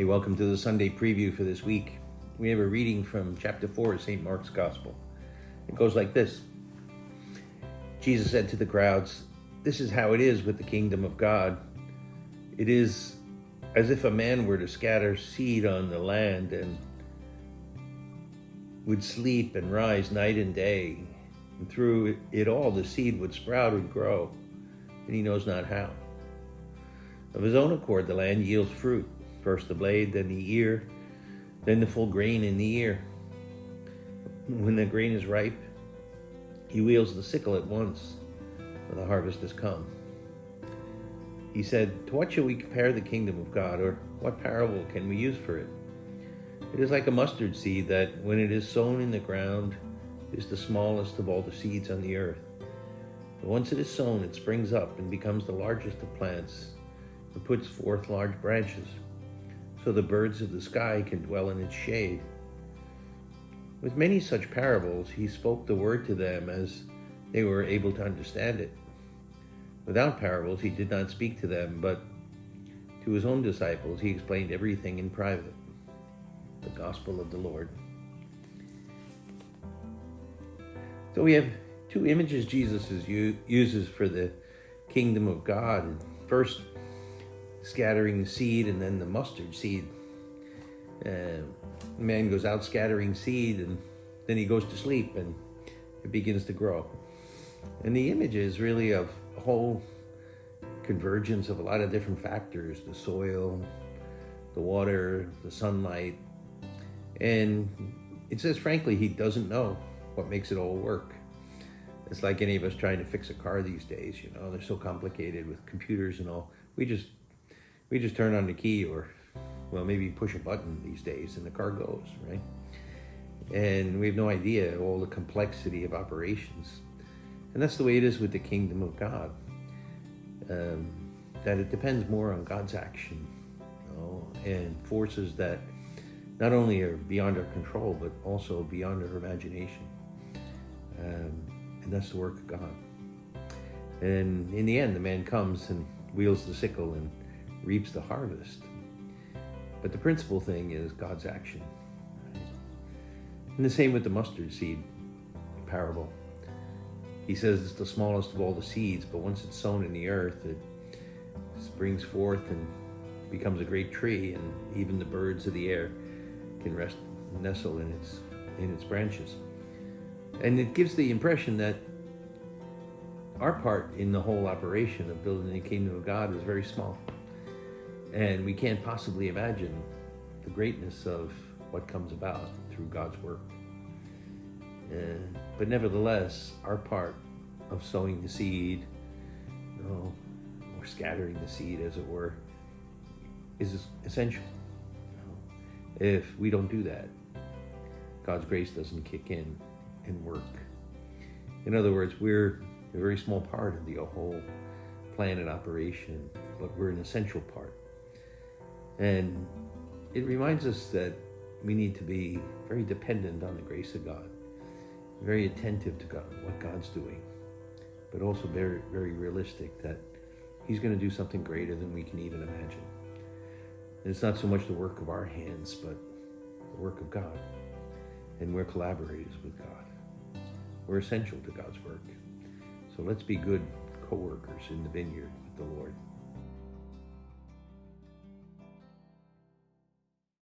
Hey, welcome to the Sunday preview for this week. We have a reading from chapter 4 of St. Mark's Gospel. It goes like this. Jesus said to the crowds, "This is how it is with the kingdom of God. It is as if a man were to scatter seed on the land and would sleep and rise night and day. And through it all, the seed would sprout and grow, and he knows not how. Of his own accord, the land yields fruit. First the blade, then the ear, then the full grain in the ear. When the grain is ripe, he wields the sickle at once, for the harvest has come." He said, "To what shall we compare the kingdom of God, or what parable can we use for it? It is like a mustard seed that, when it is sown in the ground, is the smallest of all the seeds on the earth. But once it is sown, it springs up and becomes the largest of plants and puts forth large branches, so the birds of the sky can dwell in its shade." With many such parables, he spoke the word to them as they were able to understand it. Without parables, he did not speak to them, but to his own disciples, he explained everything in private. The Gospel of the Lord. So we have two images Jesus uses for the kingdom of God. First, scattering the seed, and then the mustard seed. The man goes out scattering seed, and then he goes to sleep, and it begins to grow. And the image is really of a whole convergence of a lot of different factors: the soil, the water, the sunlight. And it says, frankly, he doesn't know what makes it all work. It's like any of us trying to fix a car these days. They're so complicated with computers and all. We just turn on the key, or, well, maybe push a button these days, and the car goes, right? And we have no idea all the complexity of operations. And that's the way it is with the kingdom of God. That it depends more on God's action, and forces that not only are beyond our control, but also beyond our imagination. And that's the work of God. And in the end, the man comes and wields the sickle and reaps the harvest. But the principal thing is God's action. Right? And the same with the mustard seed parable. He says it's the smallest of all the seeds, but once it's sown in the earth, it springs forth and becomes a great tree, and even the birds of the air can nestle in its branches. And it gives the impression that our part in the whole operation of building the kingdom of God is very small. And we can't possibly imagine the greatness of what comes about through God's work. But nevertheless, our part of sowing the seed, or scattering the seed, as it were, is essential. If we don't do that, God's grace doesn't kick in and work. In other words, we're a very small part of the whole plan and operation, but we're an essential part. And it reminds us that we need to be very dependent on the grace of God, very attentive to God, what God's doing, but also very, very realistic that he's going to do something greater than we can even imagine. And it's not so much the work of our hands, but the work of God. And we're collaborators with God. We're essential to God's work. So let's be good co-workers in the vineyard with the Lord.